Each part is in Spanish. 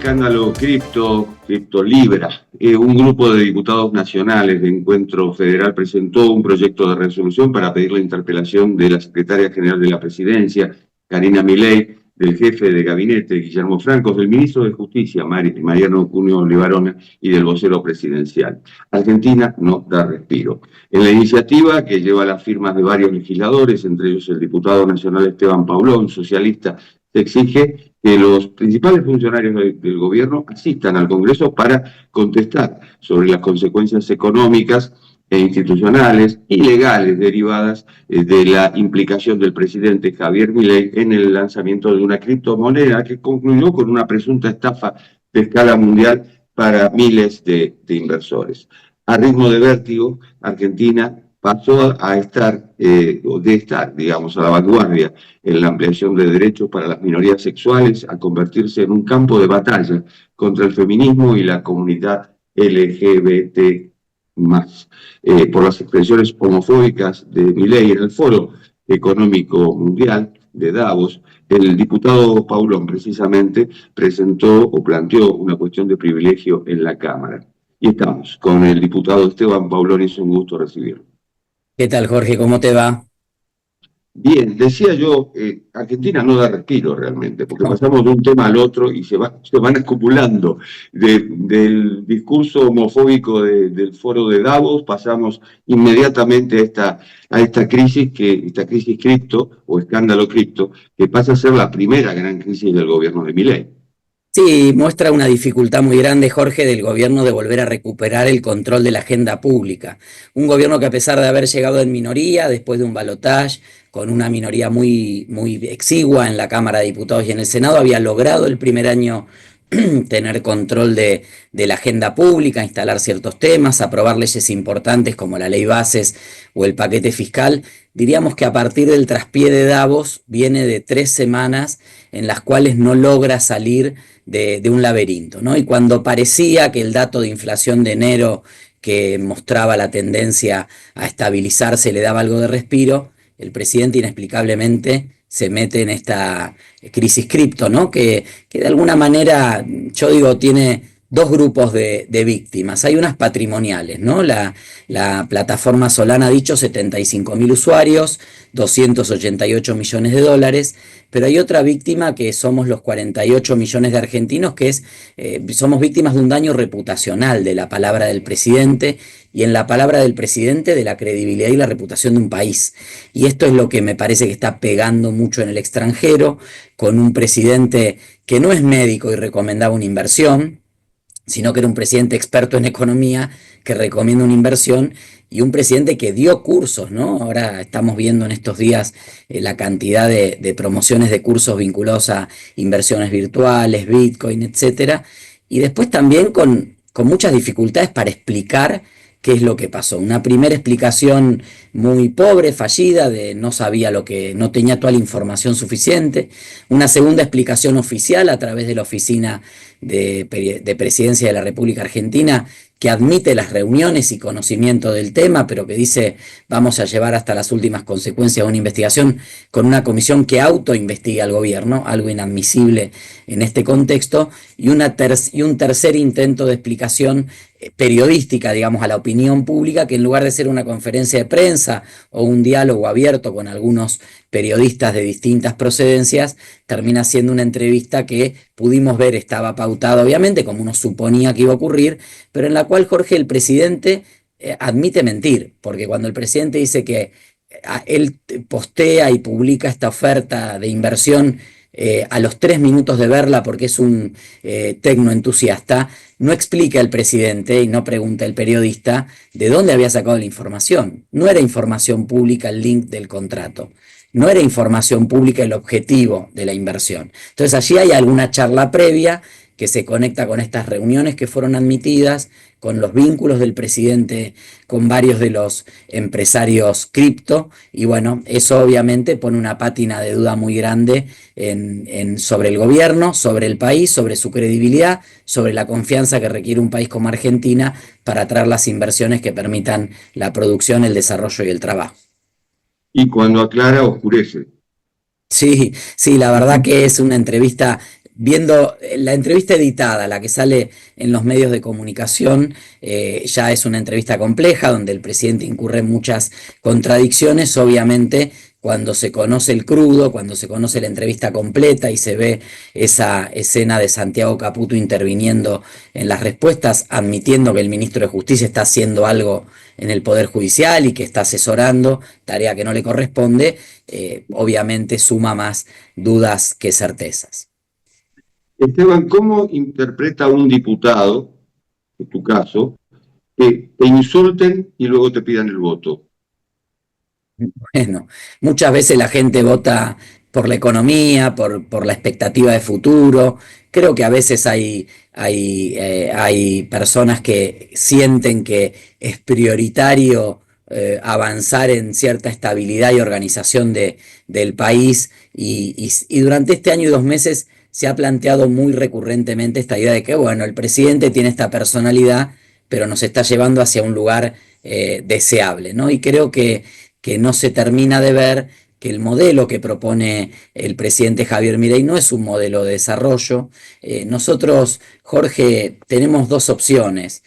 escándalo Cripto Libra. Un grupo de diputados nacionales de Encuentro Federal presentó un proyecto de resolución para pedir la interpelación de la secretaria general de la Presidencia, Karina Milei, del jefe de gabinete, Guillermo Francos, del ministro de Justicia, Mariano Cunio Libarona, y del vocero presidencial. Argentina no da respiro. En la iniciativa, que lleva las firmas de varios legisladores, entre ellos el diputado nacional Esteban Paulón, socialista, se exige que los principales funcionarios del gobierno asistan al Congreso para contestar sobre las consecuencias económicas e institucionales y legales derivadas de la implicación del presidente Javier Milei en el lanzamiento de una criptomoneda que concluyó con una presunta estafa de escala mundial para miles de inversores. A ritmo de vértigo, Argentina pasó a estar, digamos, a la vanguardia en la ampliación de derechos para las minorías sexuales, a convertirse en un campo de batalla contra el feminismo y la comunidad LGBT+. Por las expresiones homofóbicas de Milei en el Foro Económico Mundial de Davos, el diputado Paulón precisamente presentó o planteó una cuestión de privilegio en la Cámara. Y estamos con el diputado Esteban Paulón y es un gusto recibirlo. ¿Qué tal, Jorge? ¿Cómo te va? Bien, decía yo, Argentina no da respiro realmente, porque No. pasamos de un tema al otro y se van acumulando. Del discurso homofóbico del foro de Davos, pasamos inmediatamente a esta crisis cripto, o escándalo cripto, que pasa a ser la primera gran crisis del gobierno de Milei. Sí, muestra una dificultad muy grande, Jorge, del gobierno de volver a recuperar el control de la agenda pública. Un gobierno que, a pesar de haber llegado en minoría, después de un balotaje, con una minoría muy exigua en la Cámara de Diputados y en el Senado, había logrado el primer año tener control de la agenda pública, instalar ciertos temas, aprobar leyes importantes como la ley bases o el paquete fiscal. Diríamos que a partir del traspié de Davos viene de 3 semanas en las cuales no logra salir de un laberinto, ¿no? Y cuando parecía que el dato de inflación de enero, que mostraba la tendencia a estabilizarse, le daba algo de respiro, el presidente inexplicablemente se mete en esta crisis cripto, ¿no? Que de alguna manera, yo digo, tiene dos grupos de víctimas. Hay unas patrimoniales, ¿no? La plataforma Solana ha dicho 75.000 usuarios, 288 millones de dólares, pero hay otra víctima que somos los 48 millones de argentinos, que somos víctimas de un daño reputacional de la palabra del presidente, y en la palabra del presidente de la credibilidad y la reputación de un país. Y esto es lo que me parece que está pegando mucho en el extranjero, con un presidente que no es médico y recomendaba una inversión, sino que era un presidente experto en economía que recomienda una inversión, y un presidente que dio cursos, ¿no? Ahora estamos viendo en estos días la cantidad de promociones de cursos vinculados a inversiones virtuales, Bitcoin, etcétera, y después también con muchas dificultades para explicar qué es lo que pasó. Una primera explicación muy pobre, fallida, de no sabía no tenía toda la información suficiente. Una segunda explicación oficial a través de la Oficina de Presidencia de la República Argentina, que admite las reuniones y conocimiento del tema, pero que dice vamos a llevar hasta las últimas consecuencias una investigación con una comisión que autoinvestiga al gobierno, algo inadmisible en este contexto, y un tercer intento de explicación periodística, digamos, a la opinión pública, que en lugar de ser una conferencia de prensa o un diálogo abierto con algunos periodistas de distintas procedencias, termina siendo una entrevista que pudimos ver estaba pautada, obviamente, como uno suponía que iba a ocurrir, pero en la cual, Jorge, el presidente admite mentir, porque cuando el presidente dice que él postea y publica esta oferta de inversión a los 3 minutos de verla, porque es un tecnoentusiasta, no explica el presidente y no pregunta el periodista de dónde había sacado la información. No era información pública el link del contrato, no era información pública el objetivo de la inversión. Entonces allí hay alguna charla previa que se conecta con estas reuniones que fueron admitidas, con los vínculos del presidente con varios de los empresarios cripto, y bueno, eso obviamente pone una pátina de duda muy grande sobre el gobierno, sobre el país, sobre su credibilidad, sobre la confianza que requiere un país como Argentina para atraer las inversiones que permitan la producción, el desarrollo y el trabajo. Y cuando aclara, oscurece. Sí, la verdad que es una entrevista viendo la entrevista editada, la que sale en los medios de comunicación, ya es una entrevista compleja donde el presidente incurre en muchas contradicciones. Obviamente, cuando se conoce el crudo, cuando se conoce la entrevista completa y se ve esa escena de Santiago Caputo interviniendo en las respuestas, admitiendo que el ministro de Justicia está haciendo algo en el Poder Judicial y que está asesorando, tarea que no le corresponde, obviamente suma más dudas que certezas. Esteban, ¿cómo interpreta un diputado, en tu caso, que te insulten y luego te pidan el voto? Bueno, muchas veces la gente vota por la economía, por la expectativa de futuro. Creo que a veces hay personas que sienten que es prioritario avanzar en cierta estabilidad y organización del país y durante este año y 2 meses se ha planteado muy recurrentemente esta idea de que, bueno, el presidente tiene esta personalidad, pero nos está llevando hacia un lugar deseable, ¿no? Y creo que no se termina de ver que el modelo que propone el presidente Javier Milei no es un modelo de desarrollo. Nosotros, Jorge, tenemos dos opciones.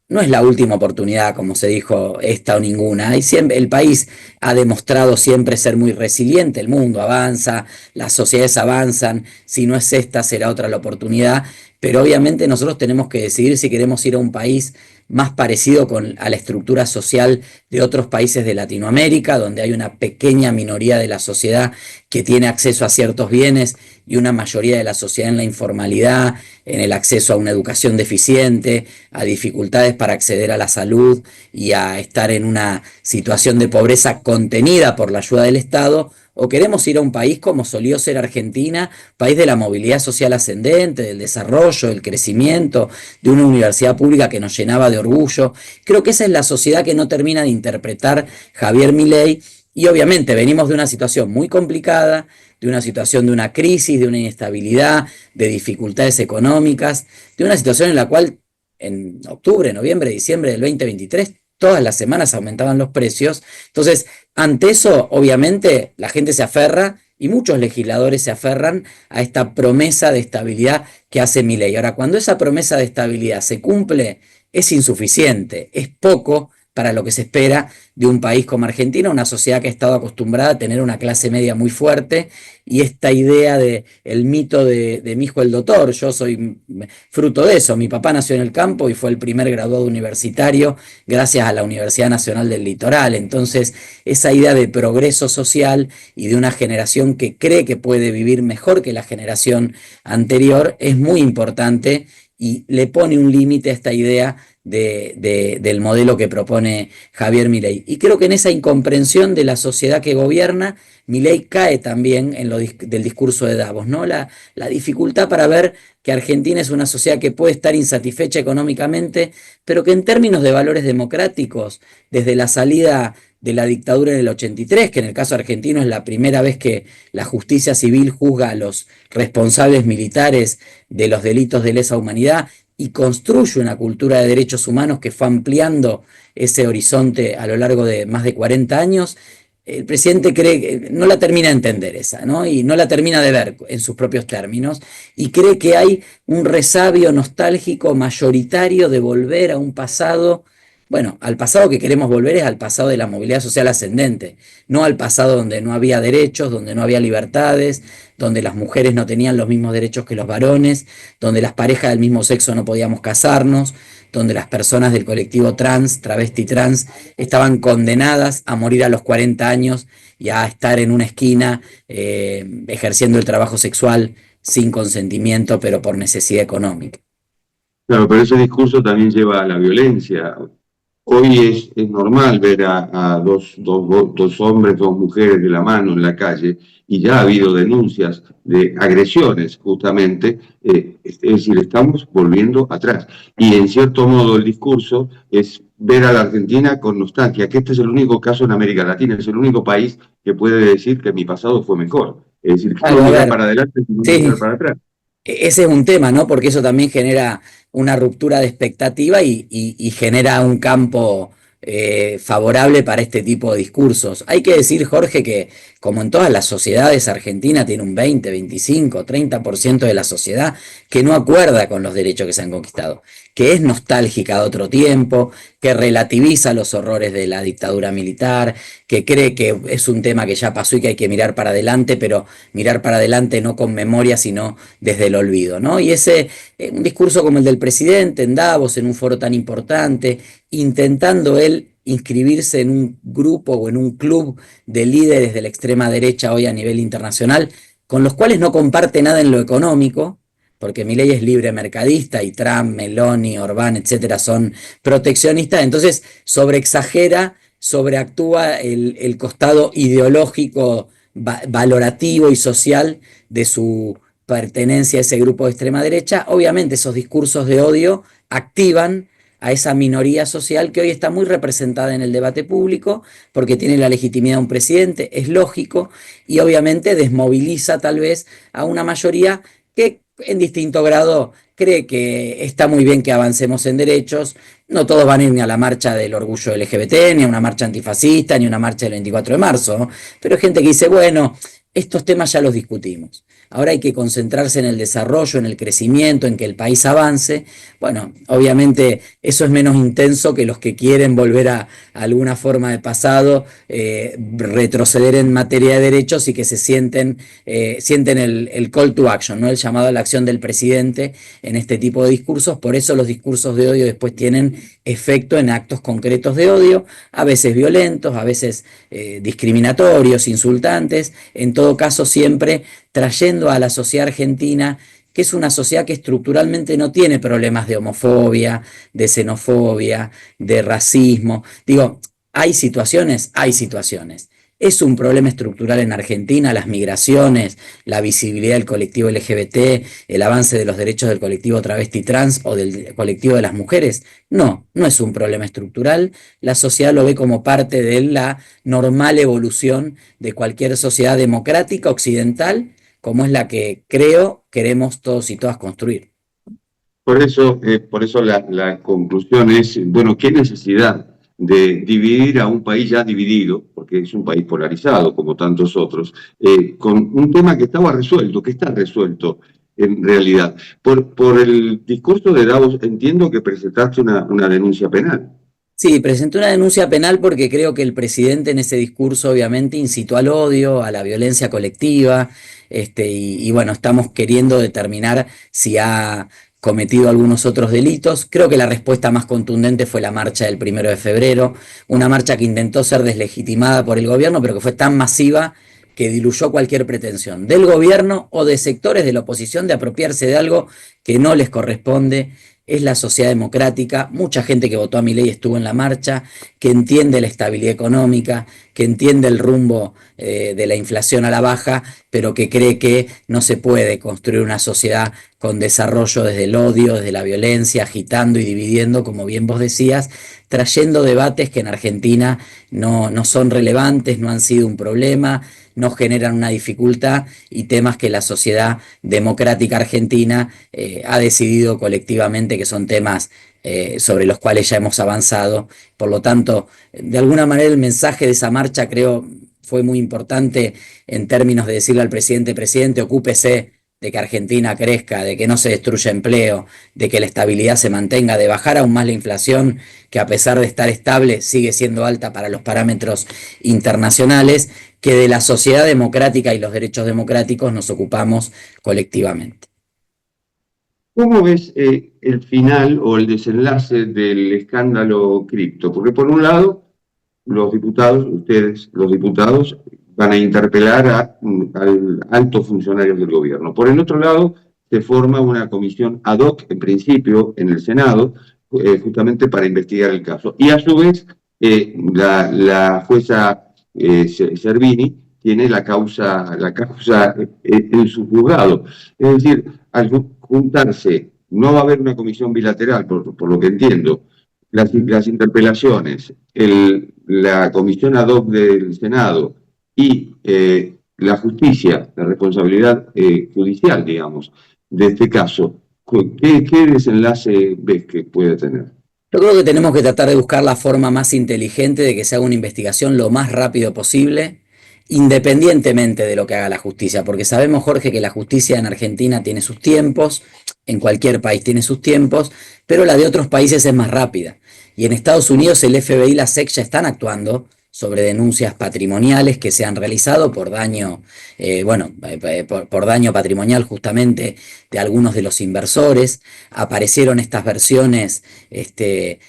No es la última oportunidad, como se dijo, esta o ninguna. El país ha demostrado siempre ser muy resiliente, el mundo avanza, las sociedades avanzan, si no es esta, será otra la oportunidad, pero obviamente nosotros tenemos que decidir si queremos ir a un país más parecido a la estructura social de otros países de Latinoamérica, donde hay una pequeña minoría de la sociedad que tiene acceso a ciertos bienes y una mayoría de la sociedad en la informalidad, en el acceso a una educación deficiente, a dificultades para acceder a la salud y a estar en una situación de pobreza contenida por la ayuda del Estado, o queremos ir a un país como solió ser Argentina, país de la movilidad social ascendente, del desarrollo, del crecimiento, de una universidad pública que nos llenaba de orgullo. Creo que esa es la sociedad que no termina de interpretar Javier Milei y obviamente venimos de una situación muy complicada, de una situación de una crisis, de una inestabilidad, de dificultades económicas, de una situación en la cual en octubre, noviembre, diciembre del 2023 todas las semanas aumentaban los precios. Entonces, ante eso, obviamente, la gente se aferra y muchos legisladores se aferran a esta promesa de estabilidad que hace Milei. Ahora, cuando esa promesa de estabilidad se cumple, es insuficiente, es poco para lo que se espera de un país como Argentina, una sociedad que ha estado acostumbrada a tener una clase media muy fuerte, y esta idea el mito de mi hijo el doctor, yo soy fruto de eso, mi papá nació en el campo y fue el primer graduado universitario gracias a la Universidad Nacional del Litoral. Entonces, esa idea de progreso social y de una generación que cree que puede vivir mejor que la generación anterior es muy importante y le pone un límite a esta idea del modelo que propone Javier Milei. Y creo que en esa incomprensión de la sociedad que gobierna, Milei cae también en del discurso de Davos, ¿no? La dificultad para ver que Argentina es una sociedad que puede estar insatisfecha económicamente, pero que en términos de valores democráticos, desde la salida de la dictadura en el 83, que en el caso argentino es la primera vez que la justicia civil juzga a los responsables militares de los delitos de lesa humanidad y construye una cultura de derechos humanos que fue ampliando ese horizonte a lo largo de más de 40 años, el presidente cree que no la termina de entender esa, ¿no? Y no la termina de ver en sus propios términos, y cree que hay un resabio nostálgico mayoritario de volver a un pasado. Bueno, al pasado que queremos volver es al pasado de la movilidad social ascendente, no al pasado donde no había derechos, donde no había libertades, donde las mujeres no tenían los mismos derechos que los varones, donde las parejas del mismo sexo no podíamos casarnos, donde las personas del colectivo trans, travesti trans, estaban condenadas a morir a los 40 años y a estar en una esquina ejerciendo el trabajo sexual sin consentimiento, pero por necesidad económica. Claro, pero ese discurso también lleva a la violencia. Hoy es normal ver a dos hombres, dos mujeres de la mano en la calle, y ya ha habido denuncias de agresiones, justamente. Es decir, estamos volviendo atrás. Y en cierto modo el discurso es ver a la Argentina con nostalgia, que este es el único caso en América Latina, es el único país que puede decir que mi pasado fue mejor. Es decir, que no mirar para adelante, sino mirar para atrás. Ese es un tema, ¿no? Porque eso también genera una ruptura de expectativa y genera un campo favorable para este tipo de discursos. Hay que decir, Jorge, que como en todas las sociedades, Argentina tiene un 20, 25, 30% de la sociedad que no acuerda con los derechos que se han conquistado, que es nostálgica de otro tiempo, que relativiza los horrores de la dictadura militar, que cree que es un tema que ya pasó y que hay que mirar para adelante, pero mirar para adelante no con memoria, sino desde el olvido, ¿no? Y un discurso como el del presidente en Davos, en un foro tan importante, intentando él inscribirse en un grupo o en un club de líderes de la extrema derecha hoy a nivel internacional, con los cuales no comparte nada en lo económico, porque Milei es libre mercadista y Trump, Meloni, Orbán, etcétera, son proteccionistas, entonces sobreexagera, sobreactúa el costado ideológico, valorativo y social de su pertenencia a ese grupo de extrema derecha. Obviamente esos discursos de odio activan a esa minoría social que hoy está muy representada en el debate público porque tiene la legitimidad de un presidente, es lógico, y obviamente desmoviliza tal vez a una mayoría que en distinto grado cree que está muy bien que avancemos en derechos. No todos van a ir ni a la marcha del orgullo LGBT, ni a una marcha antifascista, ni a una marcha del 24 de marzo, ¿no? Pero hay gente que dice, bueno, estos temas ya los discutimos. Ahora hay que concentrarse en el desarrollo, en el crecimiento, en que el país avance. Bueno, obviamente eso es menos intenso que los que quieren volver a alguna forma de pasado, retroceder en materia de derechos y que sienten el call to action, ¿no? El llamado a la acción del presidente en este tipo de discursos. Por eso los discursos de odio después tienen efecto en actos concretos de odio, a veces violentos, a veces discriminatorios, insultantes, en todo caso siempre trayendo a la sociedad argentina, que es una sociedad que estructuralmente no tiene problemas de homofobia, de xenofobia, de racismo. Digo, hay situaciones, hay situaciones. Es un problema estructural en Argentina, las migraciones, la visibilidad del colectivo LGBT, el avance de los derechos del colectivo travesti trans o del colectivo de las mujeres. No, no es un problema estructural. La sociedad lo ve como parte de la normal evolución de cualquier sociedad democrática occidental, como es la que creo queremos todos y todas construir. Por eso la conclusión es, bueno, ¿qué necesidad de dividir a un país ya dividido, porque es un país polarizado como tantos otros, con un tema que estaba resuelto, que está resuelto en realidad? Por el discurso de Davos entiendo que presentaste una denuncia penal. Sí, presenté una denuncia penal porque creo que el presidente en ese discurso obviamente incitó al odio, a la violencia colectiva, y bueno, estamos queriendo determinar si ha cometido algunos otros delitos. Creo que la respuesta más contundente fue la marcha del 1 de febrero, una marcha que intentó ser deslegitimada por el gobierno, pero que fue tan masiva que diluyó cualquier pretensión del gobierno o de sectores de la oposición de apropiarse de algo que no les corresponde. Es la sociedad democrática, mucha gente que votó a Milei estuvo en la marcha, que entiende la estabilidad económica, que entiende el rumbo de la inflación a la baja, pero que cree que no se puede construir una sociedad con desarrollo desde el odio, desde la violencia, agitando y dividiendo, como bien vos decías, trayendo debates que en Argentina no son relevantes, no han sido un problema, no generan una dificultad, y temas que la sociedad democrática argentina ha decidido colectivamente que son temas sobre los cuales ya hemos avanzado. Por lo tanto, de alguna manera el mensaje de esa marcha creo fue muy importante en términos de decirle al presidente, ocúpese de que Argentina crezca, de que no se destruya empleo, de que la estabilidad se mantenga, de bajar aún más la inflación, que a pesar de estar estable sigue siendo alta para los parámetros internacionales, que de la sociedad democrática y los derechos democráticos nos ocupamos colectivamente. ¿Cómo ves el final o el desenlace del escándalo cripto? Porque por un lado, los diputados, ustedes, los diputados, van a interpelar a altos funcionarios del gobierno. Por el otro lado, se forma una comisión ad hoc, en principio, en el Senado, justamente para investigar el caso. Y a su vez, la jueza Servini tiene la causa en su juzgado. Es decir, al juntarse, no va a haber una comisión bilateral, por lo que entiendo, las interpelaciones, la comisión ad hoc del Senado y la justicia, la responsabilidad judicial, digamos, de este caso, ¿qué desenlace ves que puede tener? Yo creo que tenemos que tratar de buscar la forma más inteligente de que se haga una investigación lo más rápido posible, independientemente de lo que haga la justicia, porque sabemos, Jorge, que la justicia en Argentina tiene sus tiempos, en cualquier país tiene sus tiempos, pero la de otros países es más rápida. Y en Estados Unidos el FBI y la SEC ya están actuando sobre denuncias patrimoniales que se han realizado por daño, por daño patrimonial justamente de algunos de los inversores. Aparecieron estas versiones que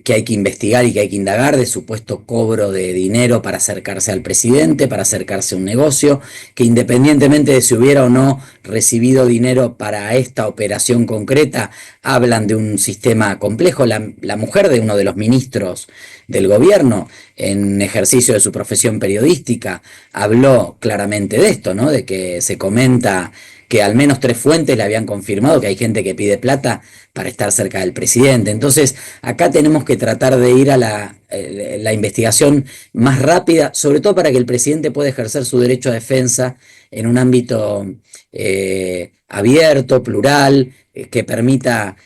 hay que investigar y que hay que indagar de supuesto cobro de dinero para acercarse al presidente, para acercarse a un negocio, que independientemente de si hubiera o no recibido dinero para esta operación concreta, hablan de un sistema complejo. La mujer de uno de los ministros del gobierno, en ejercicio de su profesión periodística, habló claramente de esto, ¿no? De que se comenta que al menos 3 fuentes le habían confirmado que hay gente que pide plata para estar cerca del presidente. Entonces, acá tenemos que tratar de ir a la investigación más rápida, sobre todo para que el presidente pueda ejercer su derecho a defensa en un ámbito abierto, plural, que permita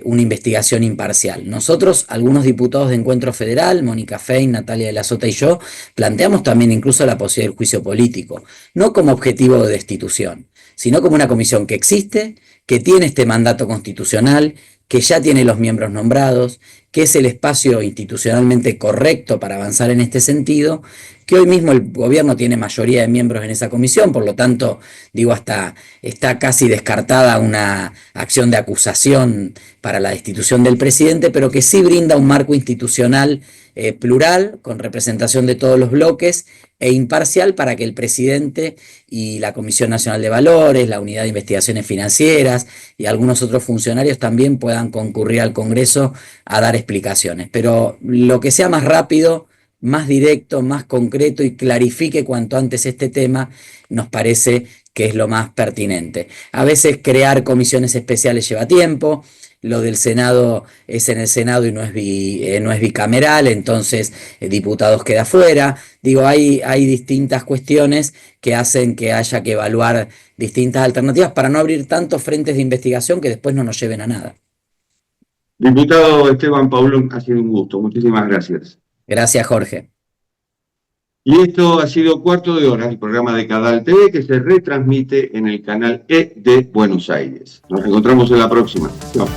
una investigación imparcial. Nosotros, algunos diputados de Encuentro Federal, Mónica Fein, Natalia de la Sota y yo, planteamos también incluso la posibilidad del juicio político, no como objetivo de destitución, sino como una comisión que existe, que tiene este mandato constitucional, que ya tiene los miembros nombrados, que es el espacio institucionalmente correcto para avanzar en este sentido, que hoy mismo el gobierno tiene mayoría de miembros en esa comisión, por lo tanto, digo, hasta está casi descartada una acción de acusación para la destitución del presidente, pero que sí brinda un marco institucional plural, con representación de todos los bloques, e imparcial para que el presidente y la Comisión Nacional de Valores, la Unidad de Investigaciones Financieras y algunos otros funcionarios también puedan concurrir al Congreso a dar explicaciones. Pero lo que sea más rápido, más directo, más concreto y clarifique cuanto antes este tema, nos parece que es lo más pertinente. A veces crear comisiones especiales lleva tiempo. Lo del Senado es en el Senado y no es bicameral, entonces diputados queda fuera. Digo, hay distintas cuestiones que hacen que haya que evaluar distintas alternativas para no abrir tantos frentes de investigación que después no nos lleven a nada. Diputado Esteban Paulón, ha sido un gusto. Muchísimas gracias. Gracias, Jorge. Y esto ha sido Cuarto de Hora, el programa de Cadal TV que se retransmite en el canal E de Buenos Aires. Nos encontramos en la próxima. Chao.